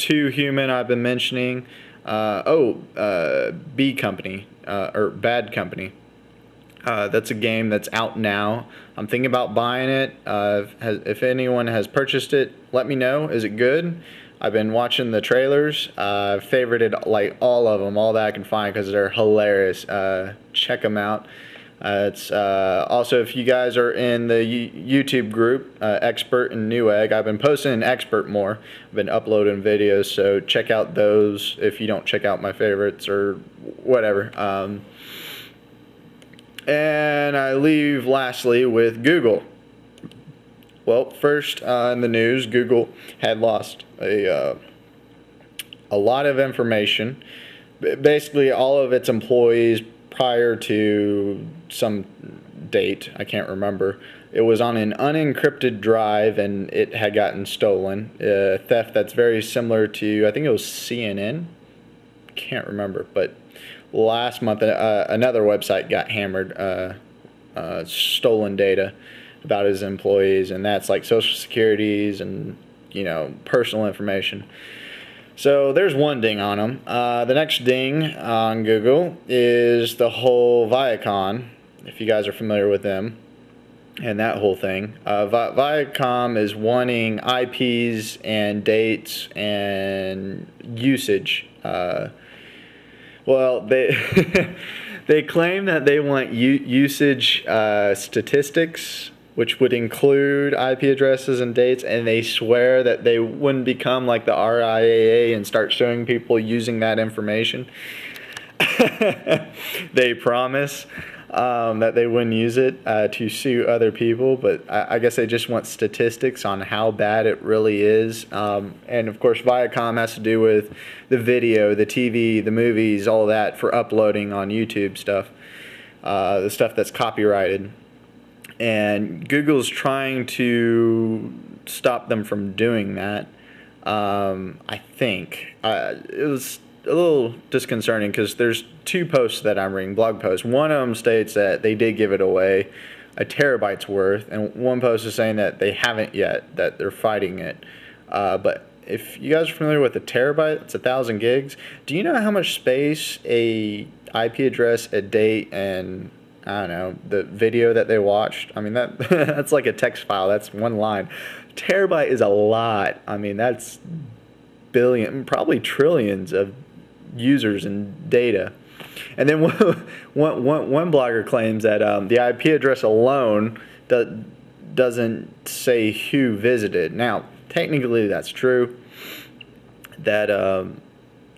Ep2 Human I've been mentioning. B Company, or Bad Company. That's a game that's out now. I'm thinking about buying it. If anyone has purchased it, let me know. Is it good? I've been watching the trailers. I've favorited like all of them, all that I can find, because they're hilarious. Check them out. It's also, if you guys are in the YouTube group, Expert and Newegg, I've been posting in Expert more. I've been uploading videos, so check out those if you don't check out my favorites or whatever. And I leave lastly with Google. Well, first in the news, Google had lost a lot of information. Basically, all of its employees prior to some date, I can't remember. It was on an unencrypted drive and it had gotten stolen. Theft that's very similar to, I think it was CNN. Can't remember, but last month another website got hammered, stolen data about his employees, and that's like social securities and personal information. So there's one ding on them. The next ding on Google is the whole Viacom, if you guys are familiar with them and that whole thing. Viacom is wanting IPs and dates and usage. Well, they they claim that they want usage statistics, which would include IP addresses and dates, and they swear that they wouldn't become like the RIAA and start showing people using that information. They promise that they wouldn't use it to sue other people, but I guess they just want statistics on how bad it really is. And of course, Viacom has to do with the video, the TV, the movies, all that for uploading on YouTube stuff, the stuff that's copyrighted. And Google's trying to stop them from doing that. I think it was a little disconcerting because there's two posts that I'm reading, blog posts. One of them states that they did give it away, a terabyte's worth, and one post is saying that they haven't yet, that they're fighting it. But if you guys are familiar with a terabyte, it's 1,000 gigs. Do you know how much space a IP address, a date, and I don't know, the video that they watched? I mean, that's like a text file. That's one line. Terabyte is a lot. I mean, that's billion, probably trillions of users and data. And then one blogger claims that the IP address alone doesn't say who visited. Now, technically that's true. That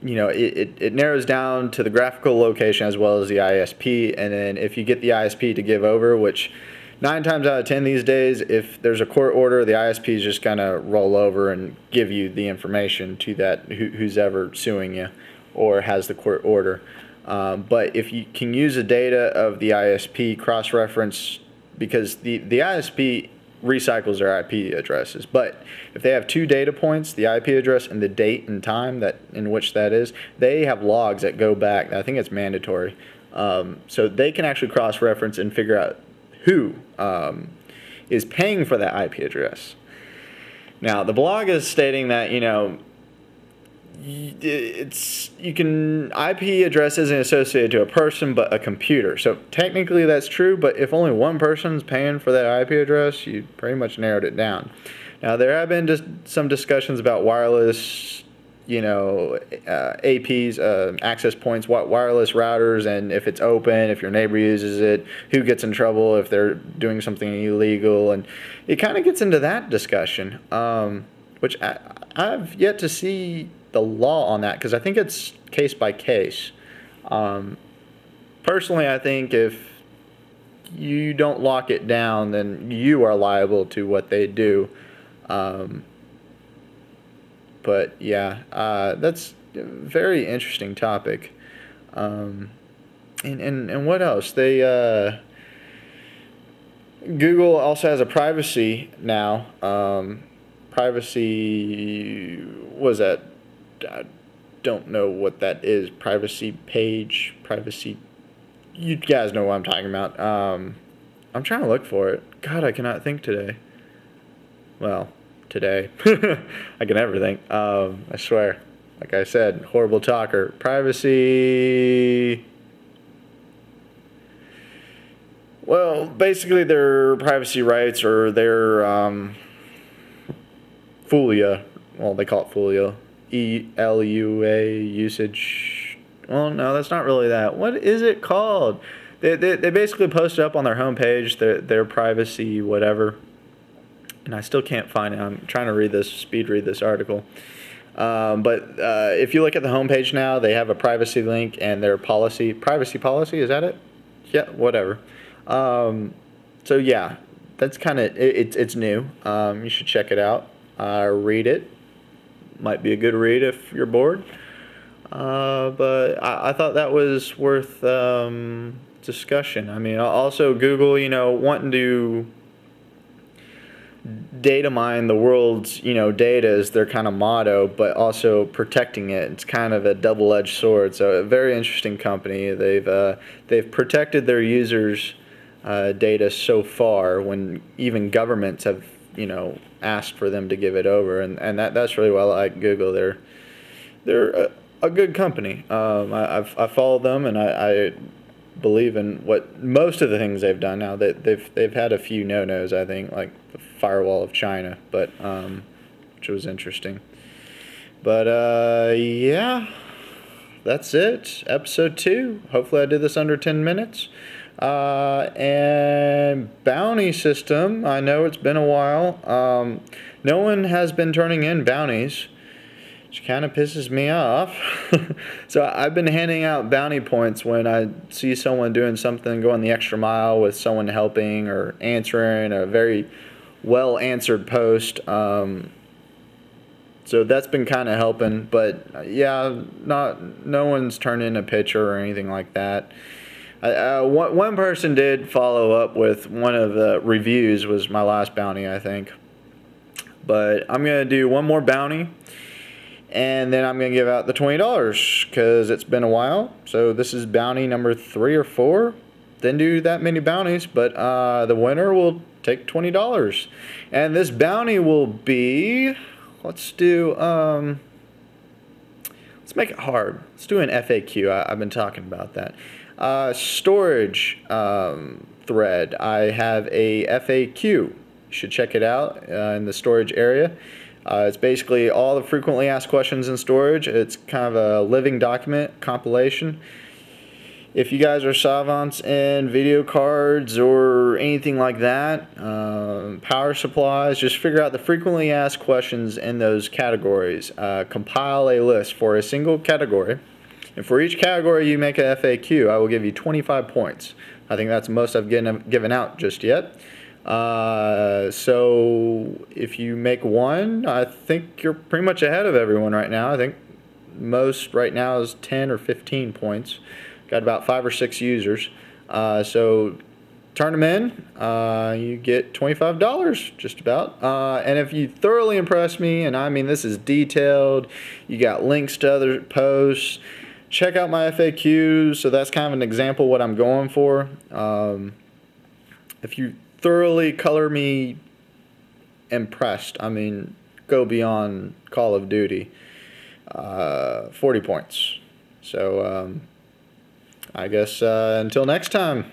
it narrows down to the graphical location as well as the ISP, and then if you get the ISP to give over, which 9 times out of 10 these days, if there's a court order, the ISP is just gonna roll over and give you the information to that who's ever suing you or has the court order. But if you can use the data of the ISP, cross-reference, because the ISP recycles their IP addresses, but if they have 2 data points, the IP address and the date and time that in which that is, they have logs that go back. I think it's mandatory. So they can actually cross-reference and figure out who is paying for that IP address. Now, the blog is stating that, IP address isn't associated to a person but a computer. So technically that's true, but if only one person's paying for that IP address, you pretty much narrowed it down. Now, there have been just some discussions about wireless, APs, access points, wireless routers, and if it's open, if your neighbor uses it, who gets in trouble if they're doing something illegal, and it kind of gets into that discussion, which I've yet to see the law on that, because I think it's case by case. Personally, I think if you don't lock it down, then you are liable to what they do. But yeah, that's a very interesting topic. And what else? Google also has a privacy now. Privacy, what is that? I don't know what that is. Privacy page, privacy. You guys know what I'm talking about. I'm trying to look for it. God, I cannot think today. Well, today. I can never think. I swear. Like I said, horrible talker. Privacy. Well, basically their privacy rights or their FULIA. Well, they call it FULIA. ELUA usage. Well, no, that's not really that. What is it called? They basically posted up on their homepage their privacy whatever. And I still can't find it. I'm trying to speed read this article. But if you look at the homepage now, they have a privacy link and their privacy policy, is that it? Yeah, whatever. So yeah, that's kind of, it's new. You should check it out. Read it. Might be a good read if you're bored. But I thought that was worth discussion. I mean, also Google, wanting to data mine the world's data is their kind of motto, but also protecting it. It's kind of a double-edged sword. So a very interesting company. They've protected their users' data so far when even governments have asked for them to give it over, and that's really why I like Google. They're a good company. I follow them, and I believe in what most of the things they've done. Now that they've had a few no-nos, I think, like the firewall of China, but which was interesting. But yeah, that's it. Episode 2. Hopefully I did this under 10 minutes. And bounty system. I know it's been a while. No one has been turning in bounties, which kind of pisses me off. So I've been handing out bounty points when I see someone doing something, going the extra mile with someone helping or answering a very well answered post. So that's been kind of helping. But yeah, no one's turned in a picture or anything like that. One person did follow up with one of the reviews, was my last bounty, I think. But I'm going to do one more bounty, and then I'm going to give out the $20 because it's been a while. So this is bounty number 3 or 4. Didn't do that many bounties, but the winner will take $20. And this bounty will be, let's make it hard. Let's do an FAQ. I've been talking about that. Storage thread. I have a FAQ. You should check it out in the storage area. It's basically all the frequently asked questions in storage. It's kind of a living document compilation. If you guys are savants in video cards or anything like that, power supplies, just figure out the frequently asked questions in those categories. Compile a list for a single category. And for each category you make a FAQ, I will give you 25 points. I think that's the most I've given out just yet. So if you make one, I think you're pretty much ahead of everyone right now. I think most right now is 10 or 15 points. Got about 5 or 6 users. So turn them in. You get $25 just about. And if you thoroughly impress me, and I mean this is detailed, you got links to other posts, check out my FAQs. So that's kind of an example of what I'm going for. If you thoroughly color me impressed, I mean go beyond Call of Duty, 40 points. So I guess until next time.